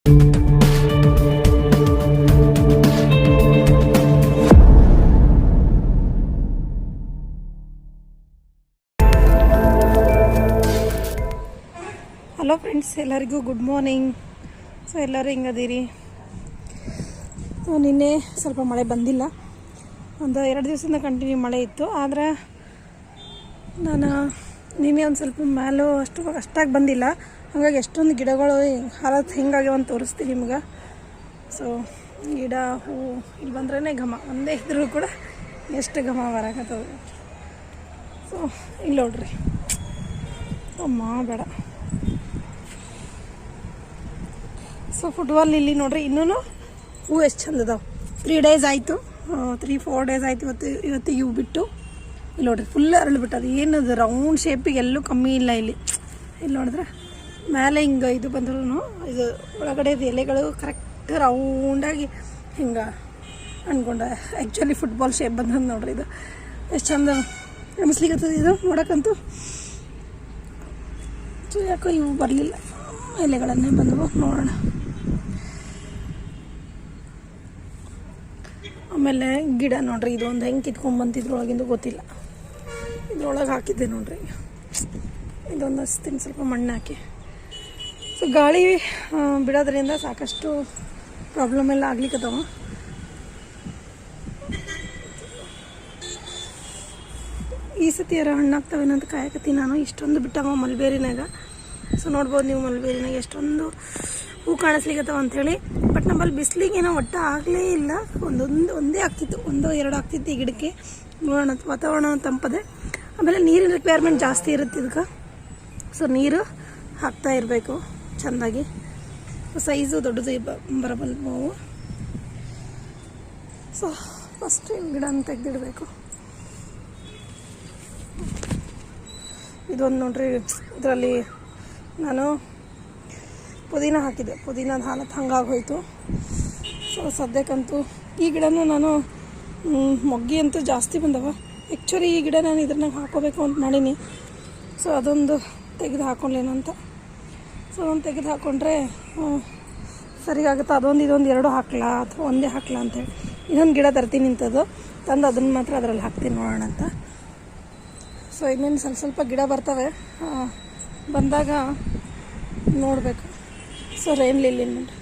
Hello friends, ಎಲ್ಲರಿಗೂ good morning. So ಎಲ್ಲರೂ ಹೆಂಗದೀರಿ? So ನಿನ್ನೆ ಸ್ವಲ್ಪ ಮಳೆ ಬಂದಿಲ್ಲ, ಒಂದು 2 ದಿವಸದಿಂದ ಕಂಟಿನ್ಯೂ ಮಳೆ ಇತ್ತು. ಆದರೆ ನಾನು ನಿನ್ನೆ ಒಂದು ಸ್ವಲ್ಪ ಮೇಲೂ ಅಷ್ಟಾಗಿ ಬಂದಿಲ್ಲ. ಹಾಗಾಗಿ ಎಷ್ಟೊಂದು ಗಿಡಗಳು ಹಾಲತ್ ಹೆಂಗಾಗ್ಯಾವ ಅಂತ ತೋರಿಸ್ತೀನಿ ನಿಮ್ಗೆ. ಸೊ ಗಿಡ ಹೂವು ಇಲ್ಲಿ ಬಂದ್ರೇ ಘಮ, ಒಂದೇ ಇದ್ರೂ ಕೂಡ ಎಷ್ಟು ಘಮ ಬರಕತ್ತದ. ಸೊ ಇಲ್ಲಿ ನೋಡ್ರಿ, ಅಮ್ಮ ಬೇಡ. ಸೊ ಫುಟ್ಬಾಲ್ ಇಲ್ಲಿ ನೋಡ್ರಿ, ಇನ್ನೂ ಹೂವು ಎಷ್ಟು ಚಂದ ಅದಾವೆ. 3 ಡೇಸ್ ಆಯಿತು, 3-4 ಡೇಸ್ ಆಯಿತು. ಇವತ್ತು ಇವು ಬಿಟ್ಟು ಇಲ್ಲಿ ನೋಡ್ರಿ ಫುಲ್ ಅರಳಿಬಿಟ್ಟದು. ಏನದು ರೌಂಡ್ ಶೇಪಿಗೆ ಎಲ್ಲೂ ಕಮ್ಮಿ ಇಲ್ಲ ಇಲ್ಲಿ ನೋಡಿದ್ರೆ. ಮೇಲೆ ಹಿಂಗೆ ಇದು ಬಂದ್ರೂ ಇದು ಒಳಗಡೆ ಎಲೆಗಳು ಕರೆಕ್ಟ್ ರೌಂಡಾಗಿ ಹಿಂಗೆ ಅಂದ್ಕೊಂಡೆ. ಆ್ಯಕ್ಚುಲಿ ಫುಟ್ಬಾಲ್ ಶೇಪ್ ಬಂದದ್ದು ನೋಡ್ರಿ. ಇದು ಎಷ್ಟು ಚಂದ ಅನಿಸ್ಲಿಕ್ಕತ್ತದ ಇದು ನೋಡೋಕ್ಕಂತೂ. ಸೊ ಯಾಕೋ ಇವು ಬರಲಿಲ್ಲ, ಎಲೆಗಳನ್ನೇ ಬಂದವು. ನೋಡೋಣ. ಆಮೇಲೆ ಗಿಡ ನೋಡ್ರಿ, ಇದು ಒಂದು ಹೆಂಗೆ ಕಿತ್ಕೊಂಡ್ಬಂತಿದ್ರೊಳಗಿಂದು ಗೊತ್ತಿಲ್ಲ. ಇದ್ರೊಳಗೆ ಹಾಕಿದ್ದೆ ನೋಡ್ರಿ. ಇದೊಂದು ಹಚ್ತೀನಿ ಸ್ವಲ್ಪ ಮಣ್ಣು ಹಾಕಿ. ಸೊ ಗಾಳಿ ಬಿಡೋದ್ರಿಂದ ಸಾಕಷ್ಟು ಪ್ರಾಬ್ಲಮ್ ಎಲ್ಲ ಆಗ್ಲಿಕ್ಕತ್ತವ. ಈ ಸತಿ ಯಾರ ಹಣ್ಣಾಗ್ತಾವೇನಂತ ಕಾಯಕತ್ತೀನಿ ನಾನು. ಇಷ್ಟೊಂದು ಬಿಟ್ಟವ ಮಲ್ಬೇರಿನಾಗ. ಸೊ ನೋಡ್ಬೋದು ನೀವು ಮಲ್ಬೇರಿನಾಗ ಎಷ್ಟೊಂದು ಹೂ ಕಾಣಿಸ್ಲಿಕ್ಕತ್ತವ ಅಂಥೇಳಿ. ಬಟ್ ನಮ್ಮಲ್ಲಿ ಬಿಸಿಲಿಗೇನೋ ಒಟ್ಟು ಆಗಲೇ ಇಲ್ಲ. ಒಂದೇ ಆಗ್ತಿತ್ತು, 1-2 ಆಗ್ತಿತ್ತು ಈ ಗಿಡಕ್ಕೆ. ನೋಡೋಣ, ವಾತಾವರಣ ತಂಪದೆ. ಆಮೇಲೆ ನೀರಿನ ರಿಕ್ವೈರ್ಮೆಂಟ್ ಜಾಸ್ತಿ ಇರುತ್ತೆ ಇದಕ್ಕೆ. ಸೊ ನೀರು ಹಾಕ್ತಾ ಇರಬೇಕು ಚೆಂದಾಗಿ. ಸೈಜು ದೊಡ್ಡದು ಬರಬಲ್ವು. ಸೊ ಫಸ್ಟ್ ಗಿಡನ ತೆಗೆದಿಡಬೇಕು. ಇದೊಂದು ನೋಡ್ರಿ, ಇದರಲ್ಲಿ ನಾನು ಪುದೀನ ಹಾಕಿದ್ದೆ. ಪುದೀನದ ಹಾಲತ್ತು ಹಂಗಾಗಿ ಹೋಯಿತು. ಸೊ ಸದ್ಯಕ್ಕಂತೂ ಈ ಗಿಡನೂ ನಾನು ಮೊಗ್ಗಿ ಅಂತೂ ಜಾಸ್ತಿ ಬಂದವ. ಆ್ಯಕ್ಚುಲಿ ಈ ಗಿಡ ನಾನು ಇದ್ರನ್ನಾಗ ಹಾಕೋಬೇಕು ಅಂತ ಮಾಡೀನಿ. ಸೊ ಅದೊಂದು ತೆಗೆದು ಹಾಕ್ಕೊಳ್ಳೇನಂತ. ಸೊ ಒಂದು ತೆಗೆದು ಹಾಕ್ಕೊಂಡ್ರೆ ಸರಿಯಾಗುತ್ತೆ. ಅದೊಂದು ಇದೊಂದು 2 ಹಾಕ್ಲಾ ಅಥವಾ ಒಂದೇ ಹಾಕ್ಲಾ ಅಂತೇಳಿ ಇನ್ನೊಂದು ಗಿಡ ತರ್ತೀನಿ ಇಂಥದ್ದು ತಂದು ಅದನ್ನು ಮಾತ್ರ ಅದರಲ್ಲಿ ಹಾಕ್ತೀನಿ, ನೋಡೋಣ ಅಂತ. ಸೊ ಇನ್ನೇನು ಸ್ವಲ್ಪ ಗಿಡ ಬರ್ತವೆ, ಬಂದಾಗ ನೋಡಬೇಕು. ಸೊ ರೇನ್ ಲಿಲ್ಲಿ ನೋಡಿ,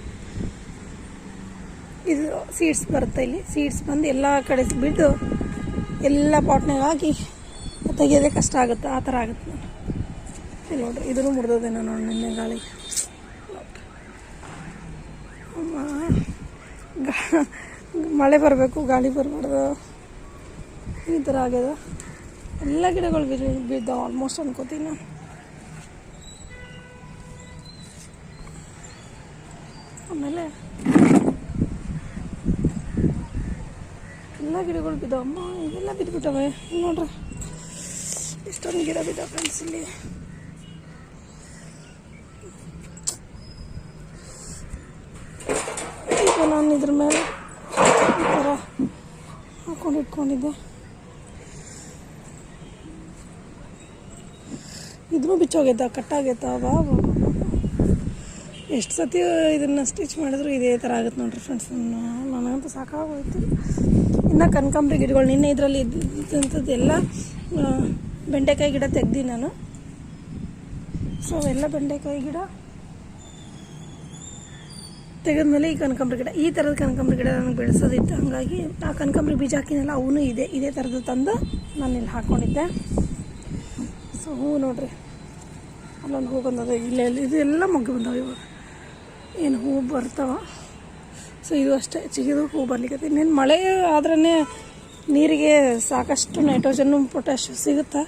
ಇದು ಸೀಡ್ಸ್ ಬರುತ್ತೆ. ಇಲ್ಲಿ ಸೀಡ್ಸ್ ಬಂದು ಎಲ್ಲ ಕಡೆ ಬಿದ್ದು ಎಲ್ಲ ಪಾಟ್ನಾಗ ಹಾಕಿ ತೆಗೆಯೋದೇ ಕಷ್ಟ ಆಗುತ್ತೆ. ಆ ಥರ ಆಗುತ್ತೆ ನೋಡಿ. ಇಲ್ಲಿ ನೋಡ್ರಿ, ಇದನ್ನು ಮುರಿದೋದೇನೋ ನೋಡಿ ನಿನ್ನೆ ಗಾಳಿ. ಮಳೆ ಬರಬೇಕು, ಗಾಳಿ ಬರಬಾರ್ದು, ಈ ಥರ ಆಗ್ಯದ. ಎಲ್ಲ ಗಿಡಗಳು ಬಿದ್ದಾವ ಆಲ್ಮೋಸ್ಟ್ ಅನ್ಕೋತೀನಿ ನಾನು. ಆಮೇಲೆ ಎಲ್ಲ ಗಿಡಗಳು ಬಿದ್ದಾವಮ್ಮ, ಇವೆಲ್ಲ ಬಿದ್ದುಬಿಟ್ಟವೆ ನೋಡ್ರಿ. ಎಷ್ಟೊಂದು ಗಿಡ ಬಿದ್ದಾವೆ ಫ್ರೆಂಡ್ಸ್ ಇಲ್ಲಿ. ಈಗ ನಾನು ಇದ್ರ ಮೇಲೆ ಈ ಥರ ಇಟ್ಕೊಂಡಿದ್ದೆ. ಇದನ್ನು ಬಿಚ್ಚೋಗೈತ, ಕಟ್ಟಾಗೈತ. ಎಷ್ಟು ಸತಿ ಇದನ್ನು ಸ್ಟಿಚ್ ಮಾಡಿದ್ರು ಇದೇ ಥರ ಆಗುತ್ತೆ ನೋಡ್ರಿ ಫ್ರೆಂಡ್ಸ್. ನನಗಂತೂ ಸಾಕಾಗೋಯ್ತು. ಇನ್ನು ಕನಕಾಂಬರಿ ಗಿಡಗಳು ನಿನ್ನೆ ಇದರಲ್ಲಿ ಇದ್ದಂಥದ್ದು ಎಲ್ಲ ಬೆಂಡೆಕಾಯಿ ಗಿಡ ತೆಗ್ದು ನಾನು. ಸೊ ಎಲ್ಲ ಬೆಂಡೆಕಾಯಿ ಗಿಡ ತೆಗೆದ್ಮೇಲೆ ಈ ಕನಕಾಂಬರಿ ಗಿಡ, ಈ ಥರದ ಕನಕಾಂಬರಿ ಗಿಡ ನನಗೆ ಬೆಳೆಸೋದಿತ್ತು. ಹಾಗಾಗಿ ಆ ಕನಕಾಂಬರಿ ಬೀಜ ಹಾಕಿನಲ್ಲ, ಅವನು ಇದೇ ಥರದ್ದು ತಂದು ನಾನು ಇಲ್ಲಿ ಹಾಕ್ಕೊಂಡಿದ್ದೆ. ಸೊ ಹೂವು ನೋಡ್ರಿ, ಅಲ್ಲೊಂದು ಹೂ ಬಂದದ, ಇದೆಲ್ಲ ಮೊಗ್ಗು ಬಂದವೆ. ಇವಾಗ ಏನು ಹೂವು ಬರ್ತಾವ. ಸೊ ಇದು ಅಷ್ಟೇ ಚಿಗಿದು ಹೂ ಬರ್ಲಿಕ್ಕೆ. ಇನ್ನೇನು ಮಳೆ ಆದ್ರೇ ನೀರಿಗೆ ಸಾಕಷ್ಟು ನೈಟ್ರೋಜನ್ನು ಪೊಟ್ಯಾಶ್ ಸಿಗುತ್ತೆ.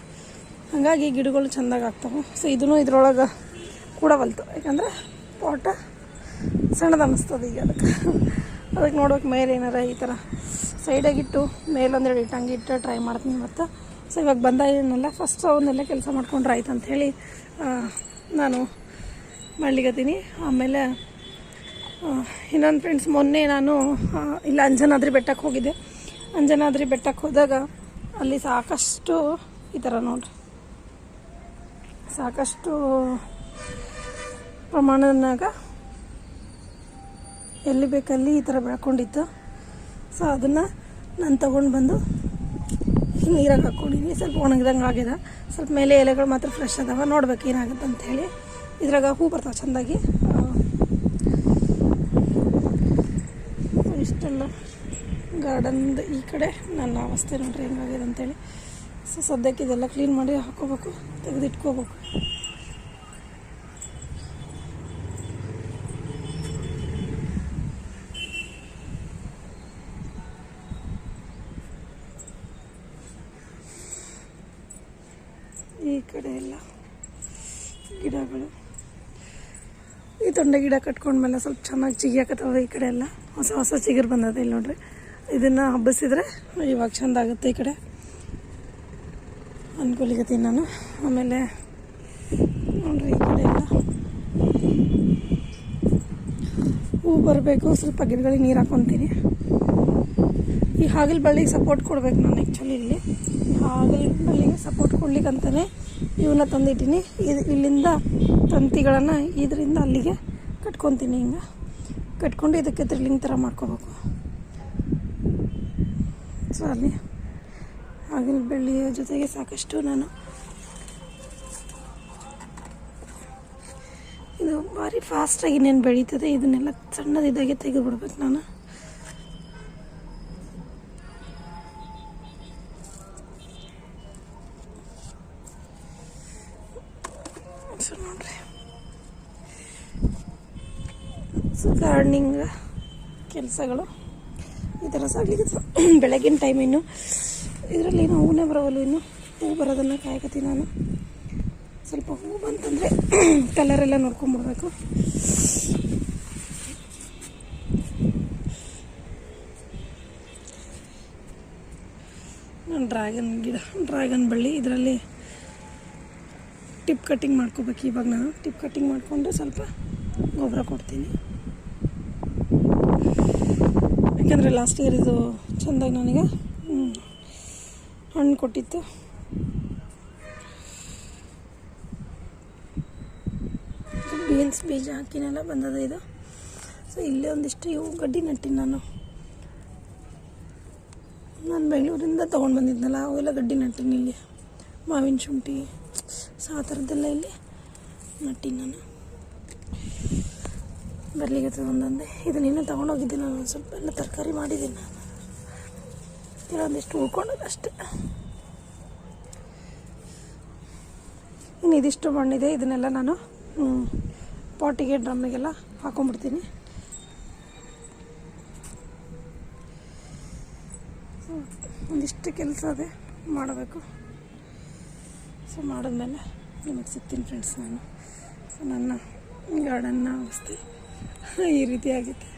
ಹಾಗಾಗಿ ಗಿಡಗಳು ಚೆಂದಾಗಿ ಆಗ್ತವೆ. ಸೊ ಇದನ್ನು ಇದ್ರೊಳಗೆ ಕೂಡ ಬಲ್ತು, ಯಾಕಂದರೆ ಪಾಟ ಸಣ್ಣದು ಅನ್ನಿಸ್ತದೆ ಈಗ. ಅದಕ್ಕೆ ನೋಡ್ಬೇಕು ಮೇಲೆ ಏನಾರ ಈ ಥರ ಸೈಡಾಗಿಟ್ಟು ಮೇಲೊಂದೆರಡು ಇಟ್ಟಂಗೆ ಇಟ್ಟು ಟ್ರೈ ಮಾಡ್ತೀನಿ ಮತ್ತು. ಸೊ ಇವಾಗ ಬಂದ ಏನಲ್ಲ, ಫಸ್ಟ್ ಅವನ್ನೆಲ್ಲ ಕೆಲಸ ಮಾಡ್ಕೊಂಡ್ರೆ ಆಯ್ತು ಅಂಥೇಳಿ ನಾನು ಮಾಡ್ಲಿಕ್ಕತ್ತೀನಿ. ಆಮೇಲೆ ಇನ್ನೊಂದು ಫ್ರೆಂಡ್ಸ್, ಮೊನ್ನೆ ನಾನು ಇಲ್ಲ ಅಂಜನಾದ್ರಿ ಬೆಟ್ಟಕ್ಕೆ ಹೋಗಿದ್ದೆ. ಅಂಜನಾದ್ರಿ ಬೆಟ್ಟಕ್ಕೆ ಹೋದಾಗ ಅಲ್ಲಿ ಸಾಕಷ್ಟು ಈ ಥರ ನೋಡ್ರಿ, ಸಾಕಷ್ಟು ಪ್ರಮಾಣದಾಗ ಎಲ್ಲಿ ಬೇಕಲ್ಲಿ ಈ ಥರ ಬೆಳ್ಕೊಂಡಿತ್ತು. ಸೊ ಅದನ್ನು ನಾನು ತೊಗೊಂಡು ಬಂದು ನೀರಾಗಿ ಹಾಕ್ಕೊಂಡಿನಿ. ಸ್ವಲ್ಪ ಒಣಗಿದಂಗೆ ಆಗಿದೆ. ಸ್ವಲ್ಪ ಮೇಲೆ ಎಲೆಗಳು ಮಾತ್ರ ಫ್ರೆಶ್ ಅದಾವೆ. ನೋಡ್ಬೇಕು ಏನಾಗುತ್ತೆ ಅಂಥೇಳಿ. ಇದ್ರಾಗ ಹೂ ಬರ್ತಾವೆ ಚೆಂದಾಗಿ. ಇಷ್ಟೆಲ್ಲ ಗಾರ್ಡನ್ದು ಈ ಕಡೆ ನನ್ನ ಅವಸ್ಥೆ ನೋಡ್ರಿ ಹೆಂಗಾಗಿದೆ ಅಂಥೇಳಿ. ಸೊ ಸದ್ಯಕ್ಕೆ ಇದೆಲ್ಲ ಕ್ಲೀನ್ ಮಾಡಿ ಹಾಕ್ಕೋಬೇಕು, ತೆಗೆದಿಟ್ಕೋಬೇಕು. ಈ ಕಡೆ ಎಲ್ಲ ಗಿಡಗಳು, ಈ ತೊಂಡೆ ಗಿಡ ಕಟ್ಕೊಂಡ್ಮೇಲೆ ಸ್ವಲ್ಪ ಚೆನ್ನಾಗಿ ಚಿಗಿಯಾಕತ್ತವ. ಈ ಕಡೆ ಎಲ್ಲ ಹೊಸ ಹೊಸ ಚಿಗುರು ಬಂದದ. ಇಲ್ಲಿ ನೋಡ್ರಿ, ಇದನ್ನು ಹಬ್ಬಿಸಿದ್ರೆ ಇವಾಗ ಚೆಂದ ಆಗುತ್ತೆ. ಈ ಕಡೆ ಅನ್ಕೊಲಿಗತ್ತೀನಿ ನಾನು. ಆಮೇಲೆ ನೋಡ್ರಿ ಈ ಕಡೆ ಎಲ್ಲ ಹೂ ಬರಬೇಕು. ಸ್ವಲ್ಪ ಗಿಡಗಳಿಗೆ ನೀರು ಹಾಕ್ಕೊತೀನಿ. ಈ ಹಾಗಲ ಬಳ್ಳಿಗೆ ಸಪೋರ್ಟ್ ಕೊಡ್ಬೇಕು ನಾನು. ಆ್ಯಕ್ಚುಲಿ ಇಲ್ಲಿ ಹಾಗಲ ಬಳ್ಳಿಗೆ ಸಪೋರ್ಟ್ ಕೊಡ್ಲಿಕ್ಕಂತಲೇ ಇವನ್ನ ತಂದಿಟ್ಟಿನಿ. ಇಲ್ಲಿಂದ ತಂತಿಗಳನ್ನು ಇದರಿಂದ ಅಲ್ಲಿಗೆ ಕಟ್ಕೊತೀನಿ. ಹಿಂಗೆ ಕಟ್ಕೊಂಡು ಇದಕ್ಕೆ ತ್ರಿಲ್ಲಿಂಗ್ ಥರ ಮಾಡ್ಕೋಬೇಕು. ಸೊ ಅಲ್ಲಿ ಹಾಗಲ ಬಳ್ಳಿಯ ಜೊತೆಗೆ ಸಾಕಷ್ಟು ನಾನು ಇದು ಭಾರಿ ಫಾಸ್ಟಾಗಿ ಇನ್ನೇನು ಬೆಳೀತದೆ. ಇದನ್ನೆಲ್ಲ ಸಣ್ಣದಿದ್ದಾಗೆ ತೆಗೆದುಬಿಡ್ಬೇಕು ನಾನು. ಸೊ ನೋಡ್ರಿ, ಸೊ ಗಾರ್ಡನಿಂಗ್ ಕೆಲಸಗಳು ಈ ಥರ ಸಾಗಲಿಕ್ಕೆ ಬೆಳಗಿನ ಟೈಮ್. ಇನ್ನು ಇದರಲ್ಲಿ ಏನು ಹೂವೇ ಬರೋವಲ್ಲ. ಇನ್ನು ಹೂ ಬರೋದನ್ನು ಕಾಯಕತ್ತೀನಿ ನಾನು. ಸ್ವಲ್ಪ ಹೂ ಬಂತಂದರೆ ಕಲರೆಲ್ಲ ನೋಡ್ಕೊಂಬಿಡ್ಬೇಕು. ಡ್ರ್ಯಾಗನ್ ಗಿಡ, ಡ್ರ್ಯಾಗನ್ ಬಳ್ಳಿ. ಇದರಲ್ಲಿ ಟಿಪ್ ಕಟ್ಟಿಂಗ್ ಮಾಡ್ಕೋಬೇಕು. ಇವಾಗ ನಾನು ಟಿಪ್ ಕಟ್ಟಿಂಗ್ ಮಾಡಿಕೊಂಡು ಸ್ವಲ್ಪ ಗೊಬ್ಬರ ಕೊಡ್ತೀನಿ. ಯಾಕೆಂದರೆ ಲಾಸ್ಟ್ ಇಯರ್ ಇದು ಚೆಂದಾಗಿ ನನಗೆ ಹಣ್ಣು ಕೊಟ್ಟಿತ್ತು. ಬೀನ್ಸ್ ಬೀಜ ಹಾಕಿನೆಲ್ಲ ಬಂದದ ಇದು. ಸೊ ಇಲ್ಲೇ ಒಂದಿಷ್ಟು ಇವು ಗಡ್ಡಿ ನಟ್ಟಿನಿ ನಾನು ಬೆಂಗಳೂರಿಂದ ತೊಗೊಂಡು ಬಂದಿದ್ನಲ್ಲ, ಅವೆಲ್ಲ ಗಡ್ಡಿ ನಟ್ಟಿನಿ. ಇಲ್ಲಿ ಮಾವಿನ ಶುಂಠಿ, ಸೊ ಆ ಥರದ್ದೆಲ್ಲ ಇಲ್ಲಿ ನಟ್ಟಿನಿ ನಾನು. ಬರಲಿಕ್ಕೆ ಒಂದೊಂದೇ ಇದನ್ನ ಇನ್ನೂ ತೊಗೊಂಡೋಗಿದ್ದೆ ನಾನು. ಸ್ವಲ್ಪ ಎಲ್ಲ ತರಕಾರಿ ಮಾಡಿದ್ದೀನಿ ನಾನು. ಕೆಲವೊಂದಿಷ್ಟು ಉಳ್ಕೊಂಡದ್ದು ಅಷ್ಟೇ. ಇನ್ನು ಇದಿಷ್ಟು ಮಣ್ಣಿದೆ. ಇದನ್ನೆಲ್ಲ ನಾನು ಪಾಟಿಗೆ, ಡ್ರಮ್ಮಿಗೆಲ್ಲ ಹಾಕೊಂಡ್ಬಿಡ್ತೀನಿ. ಒಂದಿಷ್ಟು ಕೆಲಸ ಅದೇ ಮಾಡಬೇಕು. ಸೊ ಮಾಡಿದ್ಮೇಲೆ ನಿಮಗೆ ಸಿಗ್ತೀನಿ ಫ್ರೆಂಡ್ಸ್ ನಾನು. ಸೊ ನನ್ನ ಗಾರ್ಡನ್ನ ಅವಸ್ಥೆ ಈ ರೀತಿ ಆಗಿದೆ.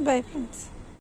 Bye friends.